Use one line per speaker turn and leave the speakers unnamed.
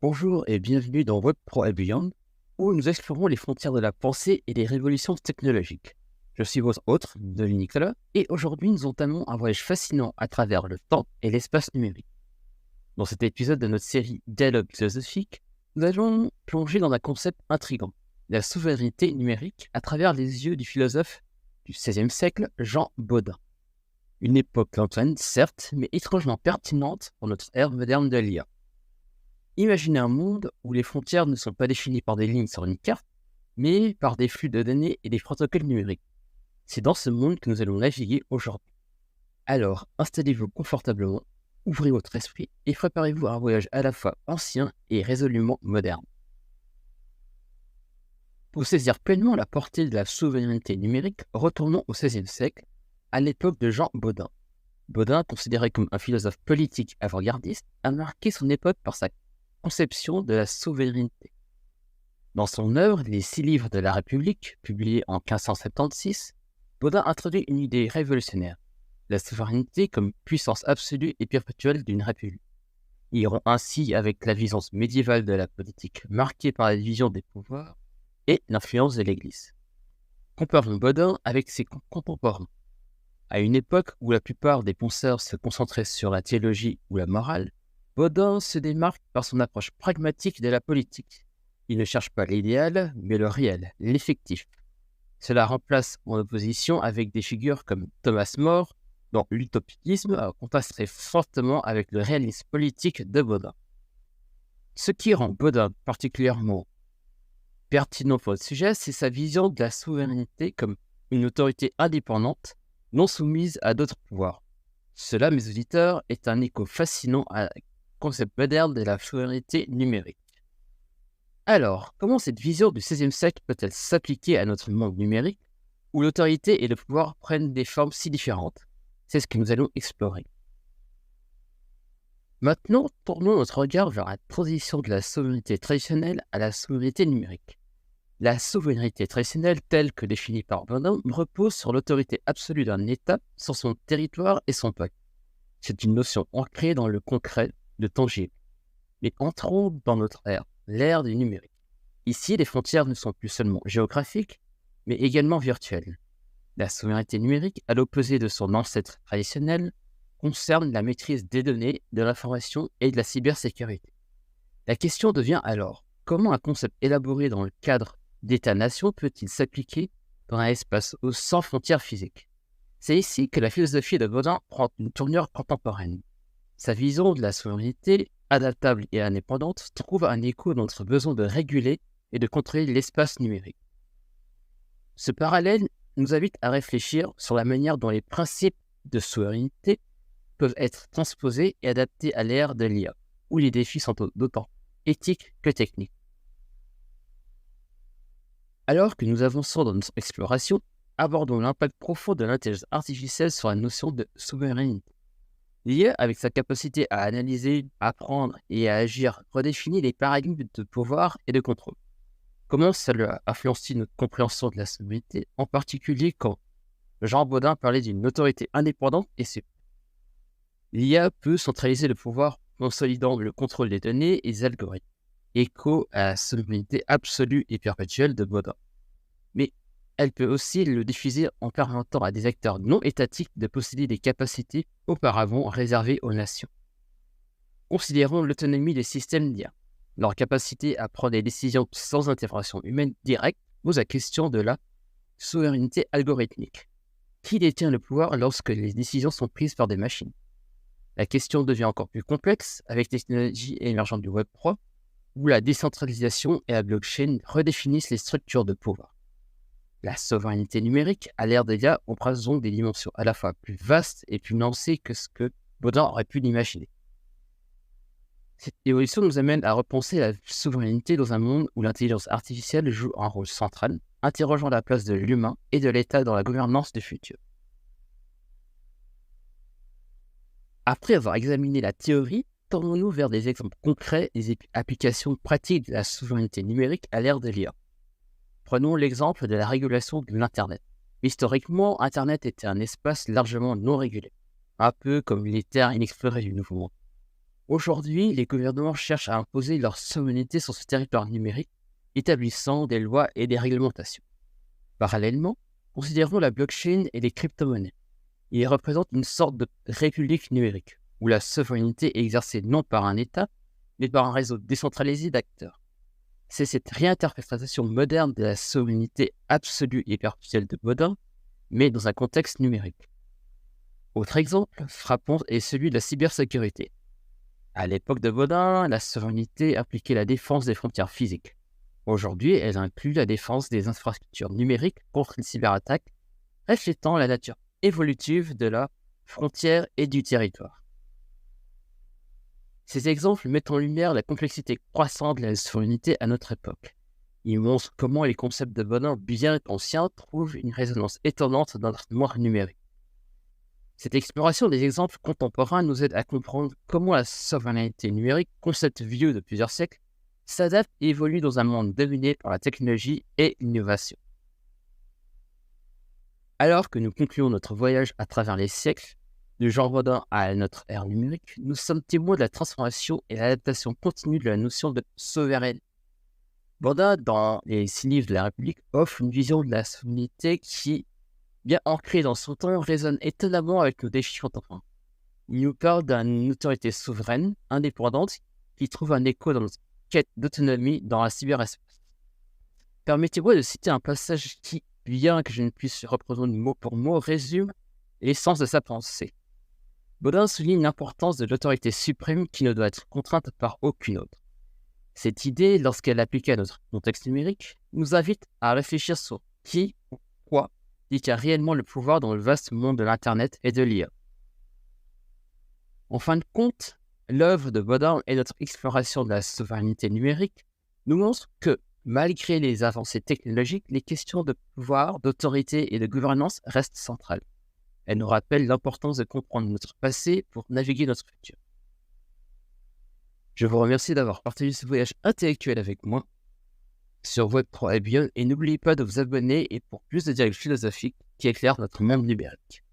Bonjour et bienvenue dans Web Pro et Beyond, où nous explorons les frontières de la pensée et des révolutions technologiques. Je suis votre hôte, Denis Nicolas, et aujourd'hui nous entamons un voyage fascinant à travers le temps et l'espace numérique. Dans cet épisode de notre série Dialogue philosophique, nous allons plonger dans un concept intrigant, la souveraineté numérique à travers les yeux du philosophe du XVIe siècle, Jean Bodin. Une époque lointaine, certes, mais étrangement pertinente pour notre ère moderne de l'IA. Imaginez un monde où les frontières ne sont pas définies par des lignes sur une carte, mais par des flux de données et des protocoles numériques. C'est dans ce monde que nous allons naviguer aujourd'hui. Alors, installez-vous confortablement, ouvrez votre esprit et préparez-vous à un voyage à la fois ancien et résolument moderne. Pour saisir pleinement la portée de la souveraineté numérique, retournons au XVIe siècle, à l'époque de Jean Bodin. Bodin, considéré comme un philosophe politique avant-gardiste, a marqué son époque par sa conception de la souveraineté. Dans son œuvre Les 6 livres de la République, publiée en 1576, Bodin introduit une idée révolutionnaire, la souveraineté comme puissance absolue et perpétuelle d'une république. Il rompt ainsi avec la vision médiévale de la politique marquée par la division des pouvoirs et l'influence de l'Église. Comparons Bodin avec ses contemporains. À une époque où la plupart des penseurs se concentraient sur la théologie ou la morale, Bodin se démarque par son approche pragmatique de la politique. Il ne cherche pas l'idéal, mais le réel, l'effectif. Cela remplace en opposition avec des figures comme Thomas More, dont l'utopisme contrasterait fortement avec le réalisme politique de Bodin. Ce qui rend Bodin particulièrement pertinent pour le sujet, c'est sa vision de la souveraineté comme une autorité indépendante, non soumise à d'autres pouvoirs. Cela, mes auditeurs, est un écho fascinant à concept moderne de la souveraineté numérique. Alors, comment cette vision du XVIe siècle peut-elle s'appliquer à notre monde numérique, où l'autorité et le pouvoir prennent des formes si différentes? C'est ce que nous allons explorer. Maintenant, tournons notre regard vers la transition de la souveraineté traditionnelle à la souveraineté numérique. La souveraineté traditionnelle, telle que définie par Bodin, repose sur l'autorité absolue d'un État sur son territoire et son peuple. C'est une notion ancrée dans le concret, le tangible. Mais entrons dans notre ère, l'ère du numérique. Ici, les frontières ne sont plus seulement géographiques, mais également virtuelles. La souveraineté numérique, à l'opposé de son ancêtre traditionnel, concerne la maîtrise des données, de l'information et de la cybersécurité. La question devient alors, comment un concept élaboré dans le cadre d'État-nation peut-il s'appliquer dans un espace sans frontières physiques? C'est ici que la philosophie de Bodin prend une tournure contemporaine. Sa vision de la souveraineté, adaptable et indépendante, trouve un écho dans notre besoin de réguler et de contrôler l'espace numérique. Ce parallèle nous invite à réfléchir sur la manière dont les principes de souveraineté peuvent être transposés et adaptés à l'ère de l'IA, où les défis sont d'autant éthiques que techniques. Alors que nous avançons dans notre exploration, abordons l'impact profond de l'intelligence artificielle sur la notion de souveraineté. L'IA, avec sa capacité à analyser, apprendre et à agir, redéfinit les paradigmes de pouvoir et de contrôle. Comment cela influence-t-il notre compréhension de la souveraineté, en particulier quand Jean Bodin parlait d'une autorité indépendante et suprême? L'IA peut centraliser le pouvoir, consolidant le contrôle des données et des algorithmes, écho à la souveraineté absolue et perpétuelle de Bodin. Mais elle peut aussi le diffuser en permettant à des acteurs non étatiques de posséder des capacités auparavant réservées aux nations. Considérons l'autonomie des systèmes d'IA. Leur capacité à prendre des décisions sans intervention humaine directe pose la question de la souveraineté algorithmique. Qui détient le pouvoir lorsque les décisions sont prises par des machines? La question devient encore plus complexe avec les technologies émergentes du Web 3, où la décentralisation et la blockchain redéfinissent les structures de pouvoir. La souveraineté numérique, à l'ère des IA, embrasse donc des dimensions à la fois plus vastes et plus nuancées que ce que Bodin aurait pu l'imaginer. Cette évolution nous amène à repenser la souveraineté dans un monde où l'intelligence artificielle joue un rôle central, interrogeant la place de l'humain et de l'État dans la gouvernance du futur. Après avoir examiné la théorie, tournons-nous vers des exemples concrets des applications pratiques de la souveraineté numérique à l'ère de l'IA. Prenons l'exemple de la régulation de l'Internet. Historiquement, Internet était un espace largement non régulé, un peu comme les terres inexplorées du Nouveau Monde. Aujourd'hui, les gouvernements cherchent à imposer leur souveraineté sur ce territoire numérique, établissant des lois et des réglementations. Parallèlement, considérons la blockchain et les crypto-monnaies. Ils représentent une sorte de république numérique, où la souveraineté est exercée non par un État, mais par un réseau décentralisé d'acteurs. C'est cette réinterprétation moderne de la souveraineté absolue et perpétuelle de Bodin, mais dans un contexte numérique. Autre exemple frappant est celui de la cybersécurité. À l'époque de Bodin, la souveraineté impliquait la défense des frontières physiques. Aujourd'hui, elle inclut la défense des infrastructures numériques contre les cyberattaques, reflétant la nature évolutive de la frontière et du territoire. Ces exemples mettent en lumière la complexité croissante de la souveraineté à notre époque. Ils montrent comment les concepts de Bodin bien anciens trouvent une résonance étonnante dans notre mémoire numérique. Cette exploration des exemples contemporains nous aide à comprendre comment la souveraineté numérique, concept vieux de plusieurs siècles, s'adapte et évolue dans un monde dominé par la technologie et l'innovation. Alors que nous concluons notre voyage à travers les siècles, de Jean Bodin à notre ère numérique, nous sommes témoins de la transformation et l'adaptation continue de la notion de souveraineté. Bodin, dans les 6 livres de la République, offre une vision de la souveraineté qui, bien ancrée dans son temps, résonne étonnamment avec nos défis contemporains. Il nous parle d'une autorité souveraine, indépendante, qui trouve un écho dans notre quête d'autonomie dans la cyberespace. Permettez-moi de citer un passage qui, bien que je ne puisse reprendre mot pour mot, résume l'essence de sa pensée. Bodin souligne l'importance de l'autorité suprême qui ne doit être contrainte par aucune autre. Cette idée, lorsqu'elle est appliquée à notre contexte numérique, nous invite à réfléchir sur qui ou quoi détient réellement le pouvoir dans le vaste monde de l'Internet et de l'IA. En fin de compte, l'œuvre de Bodin et notre exploration de la souveraineté numérique nous montrent que, malgré les avancées technologiques, les questions de pouvoir, d'autorité et de gouvernance restent centrales. Elle nous rappelle l'importance de comprendre notre passé pour naviguer notre futur. Je vous remercie d'avoir partagé ce voyage intellectuel avec moi sur Web3 et Beyond et n'oubliez pas de vous abonner et pour plus de dialogues philosophiques qui éclairent notre monde numérique.